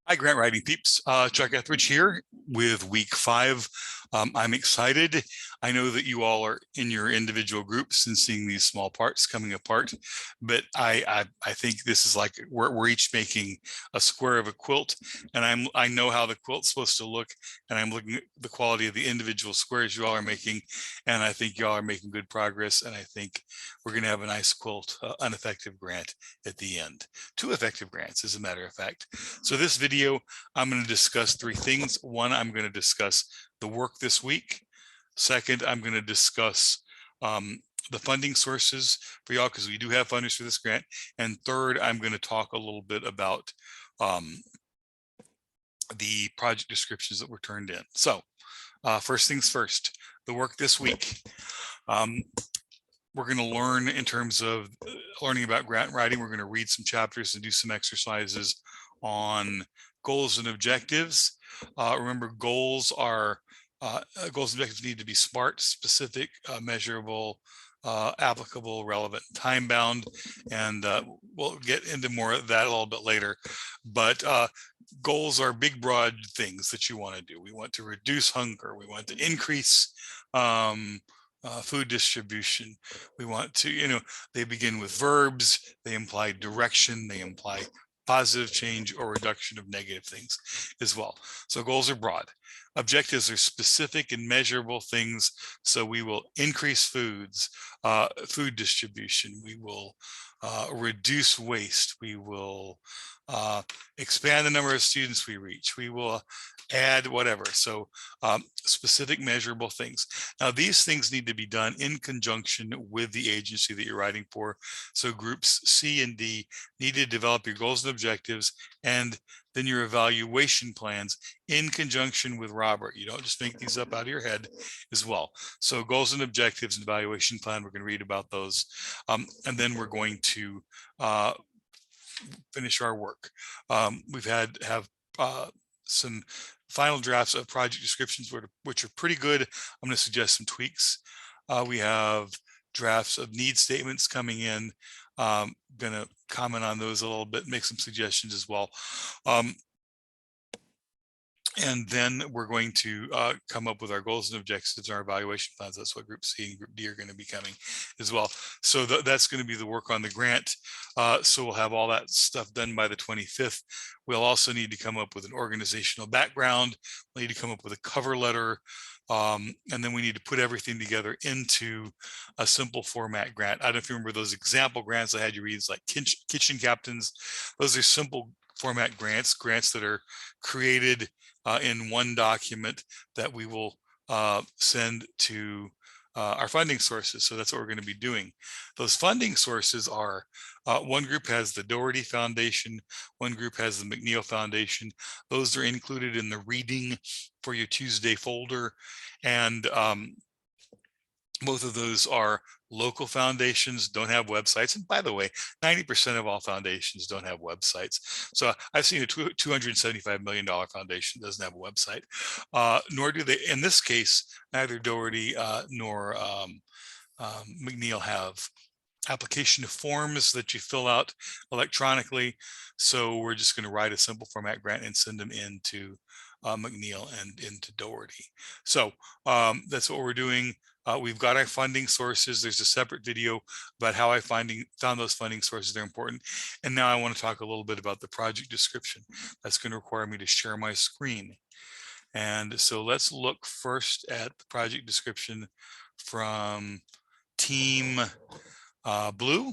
Hi, grant writing peeps. Chuck Etheridge here with week 5. I'm excited. I know that you all are in your individual groups and seeing these small parts coming apart, but I think this is like we're each making a square of a quilt, and I know how the quilt's supposed to look, and I'm looking at the quality of the individual squares you all are making, and I think y'all are making good progress, and I think we're going to have a nice quilt, an effective grant at the end. 2 effective grants, as a matter of fact. So this video, I'm going to discuss 3 things. One, I'm going to discuss the work this week. Second, I'm going to discuss the funding sources for y'all, because we do have funders for this grant. And third, I'm going to talk a little bit about the project descriptions that were turned in. So first things first, the work this week. We're going to learn in terms of learning about grant writing. We're going to read some chapters and do some exercises on goals and objectives. Remember, goals and objectives need to be SMART, specific, measurable, applicable, relevant, time bound, and we'll get into more of that a little bit later. But goals are big, broad things that you want to do. We want to reduce hunger. We want to increase food distribution. We want to, they begin with verbs, they imply direction, they imply positive change or reduction of negative things as well. So goals are broad. Objectives are specific and measurable things. So we will increase food distribution. We will reduce waste. We will expand the number of students we reach. We will add whatever. So specific measurable things. Now these things need to be done in conjunction with the agency that you're writing for. So groups C and D need to develop your goals and objectives and then your evaluation plans in conjunction with Robert. You don't just make these up out of your head as well. So goals and objectives and evaluation plan, we're going to read about those. And then we're going to finish our work. We've have some final drafts of project descriptions, which are pretty good. I'm going to suggest some tweaks. We have drafts of need statements coming in. Going to comment on those a little bit, make some suggestions as well. And then we're going to come up with our goals and objectives and our evaluation plans. That's what Group C and Group D are going to be coming as well. So that's going to be the work on the grant. So we'll have all that stuff done by the 25th. We'll also need to come up with an organizational background. We'll need to come up with a cover letter. And then we need to put everything together into a simple format grant. I don't know if you remember those example grants I had you read, it's like kitchen captains. Those are simple format grants that are created in one document that we will send to our funding sources. So that's what we're going to be doing. Those funding sources are, one group has the Doherty Foundation, one group has the McNeil Foundation. Those are included in the reading for your Tuesday folder. And both of those are local foundations, don't have websites. And by the way, 90% of all foundations don't have websites. So I've seen a $275 million foundation doesn't have a website, nor do they, in this case, neither Doherty nor McNeil have application forms that you fill out electronically. So we're just going to write a simple format grant and send them into McNeil and into Doherty. So that's what we're doing. We've got our funding sources. There's a separate video about how I found those funding sources. They're important. And now I want to talk a little bit about the project description. That's going to require me to share my screen. And so let's look first at the project description from Team Blue.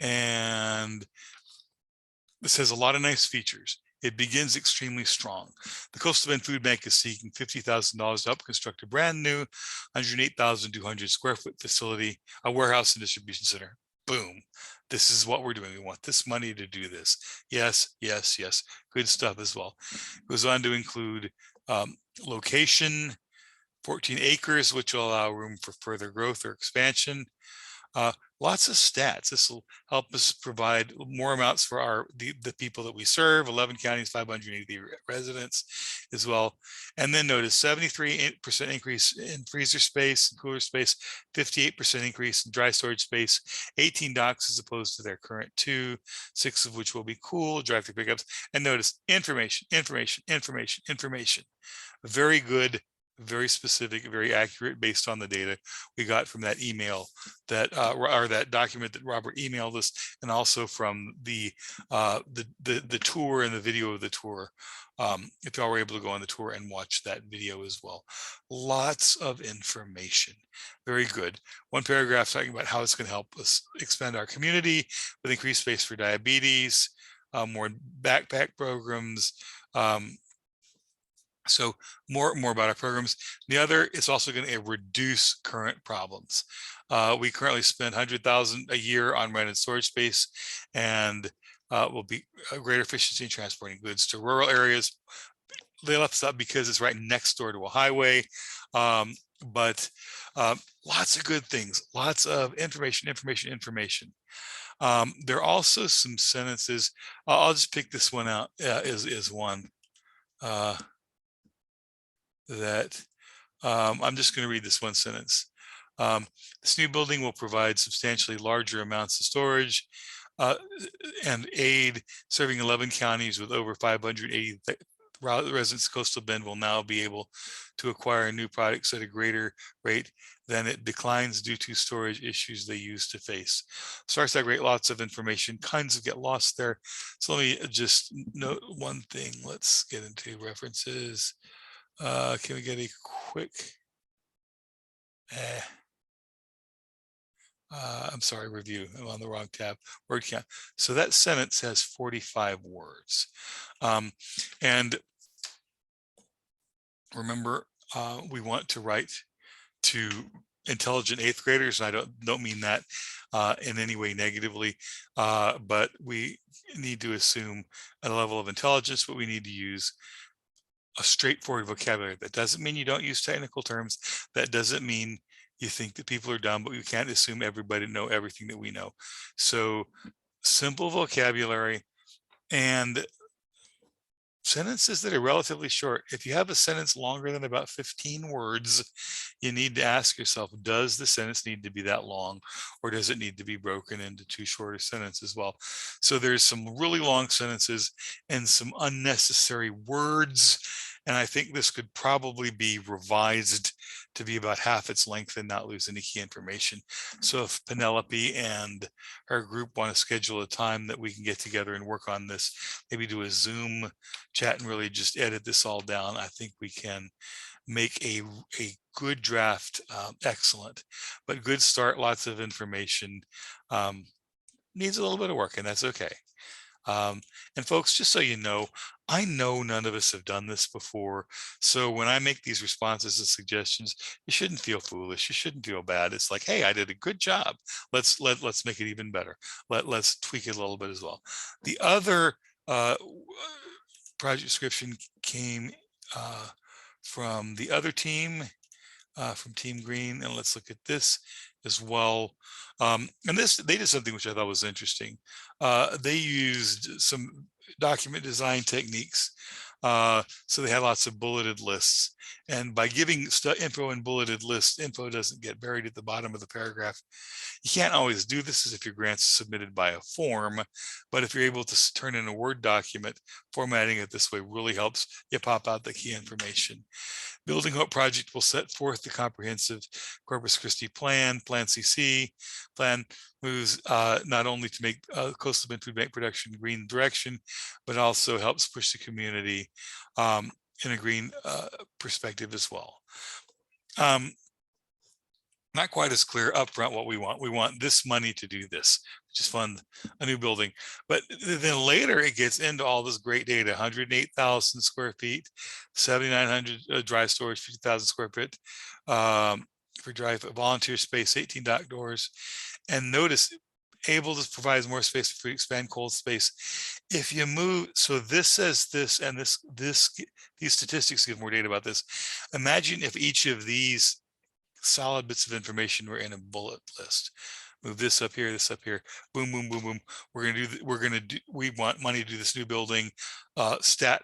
And this has a lot of nice features. It begins extremely strong. The Coastal Bend Food Bank is seeking $50,000 to help construct a brand new 108,200 square foot facility, a warehouse and distribution center. Boom. This is what we're doing. We want this money to do this. Yes, yes, yes. Good stuff as well. It goes on to include location, 14 acres, which will allow room for further growth or expansion. lots of stats. This will help us provide more amounts for the people that we serve, 11 counties, 580 residents as well. And then notice 73% increase in freezer space, cooler space, 58% increase in dry storage space, 18 docks as opposed to their current 2, 6 of which will be cool, drive-through pickups. And notice information, information, information, information. Very good, very specific, very accurate based on the data we got from that email that or that document that Robert emailed us, and also from the tour and the video of the tour. If y'all were able to go on the tour and watch that video as well. Lots of information. Very good. One paragraph talking about how it's going to help us expand our community with increased space for diabetes, more backpack programs, so more about our programs. The other, it's also going to reduce current problems. We currently spend $100,000 a year on rent and storage space, and will be a greater efficiency in transporting goods to rural areas. They left us up because it's right next door to a highway, but lots of good things, lots of information. There are also some sentences. I'll just pick this one out. Is one. That I'm just going to read this one sentence. This new building will provide substantially larger amounts of storage and aid, serving 11 counties with over 580 residents. Coastal Bend will now be able to acquire new products at a greater rate than it declines due to storage issues they used to face. Starts out great, lots of information, kinds of get lost there. So let me just note one thing. Let's get into references. Can we get a quick, I'm sorry, review. I'm on the wrong tab, word count. So that sentence has 45 words. And remember, we want to write to intelligent 8th graders. And I don't mean that in any way negatively, but we need to assume a level of intelligence, but we need to use a straightforward vocabulary. That doesn't mean you don't use technical terms. That doesn't mean you think that people are dumb, but you can't assume everybody know everything that we know. So simple vocabulary and sentences that are relatively short. If you have a sentence longer than about 15 words, you need to ask yourself, does the sentence need to be that long, or does it need to be broken into 2 shorter sentences as well? So there's some really long sentences and some unnecessary words. And I think this could probably be revised to be about half its length and not lose any key information. So if Penelope and her group want to schedule a time that we can get together and work on this, maybe do a Zoom chat and really just edit this all down, I think we can make a good draft excellent. But good start, lots of information, needs a little bit of work, and that's okay. And folks, just so you know, I know none of us have done this before. So when I make these responses and suggestions, you shouldn't feel foolish. You shouldn't feel bad. It's like, hey, I did a good job. Let's make it even better. Let's tweak it a little bit as well. The other project description came from the other team, from Team Green, and let's look at this as well. And this, they did something which I thought was interesting. They used some document design techniques. So they had lots of bulleted lists, and by giving info in bulleted lists, info doesn't get buried at the bottom of the paragraph. You can't always do this as if your grant's submitted by a form, but if you're able to turn in a Word document, formatting it this way really helps you pop out the key information. Building Hope Project will set forth the comprehensive Corpus Christi plan CC. Plan moves not only to make coastal Bend food bank production green direction, but also helps push the community in a green perspective as well. Not quite as clear upfront what we want. We want this money to do this, which is fund a new building. But then later it gets into all this great data: 108,000 square feet, 7,900 dry storage, 50,000 square feet for dry volunteer space, 18 dock doors. And notice, able to provide more space for expand cold space. If you move, so this says this, and these statistics give more data about this. Imagine if each of these solid bits of information were in a bullet list. move this up here, boom, boom, boom, boom. We want money to do this new building, stat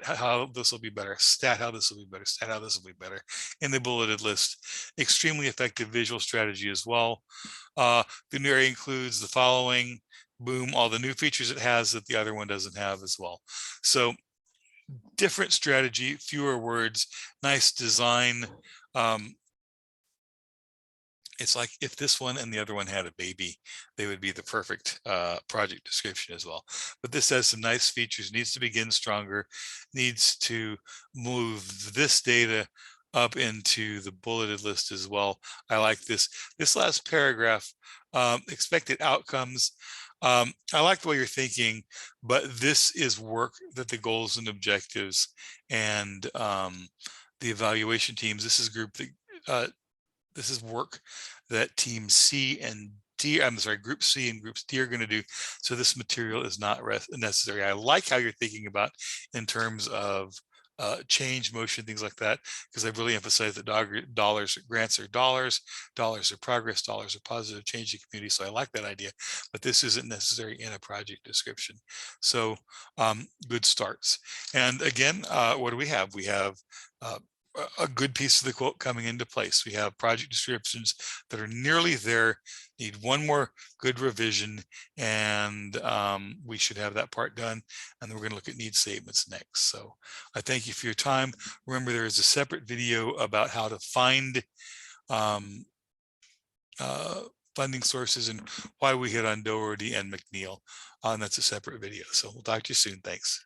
how this will be better, stat how this will be better, stat how this will be better in the bulleted list. Extremely effective visual strategy as well. The new area includes the following, boom, all the new features it has that the other one doesn't have as well. So different strategy, fewer words, nice design. It's like if this one and the other one had a baby, they would be the perfect project description as well. But this has some nice features, needs to begin stronger, needs to move this data up into the bulleted list as well. I like this. This last paragraph, expected outcomes. I like the way you're thinking, but this is work that the goals and objectives and the evaluation teams, this is this is work that team C and D, I'm sorry, group C and groups D are going to do. So this material is not necessary. I like how you're thinking about in terms of change, motion, things like that, because I really emphasize that dollars, grants are dollars, dollars are progress, dollars are positive change in the community. So I like that idea, but this isn't necessary in a project description. So good starts. And again, what do we have? We have a good piece of the quote coming into place. We have project descriptions that are nearly there, need one more good revision, and we should have that part done. And then we're going to look at need statements next. So I thank you for your time. Remember, there is a separate video about how to find funding sources and why we hit on Doherty and McNeil. And that's a separate video. So we'll talk to you soon. Thanks.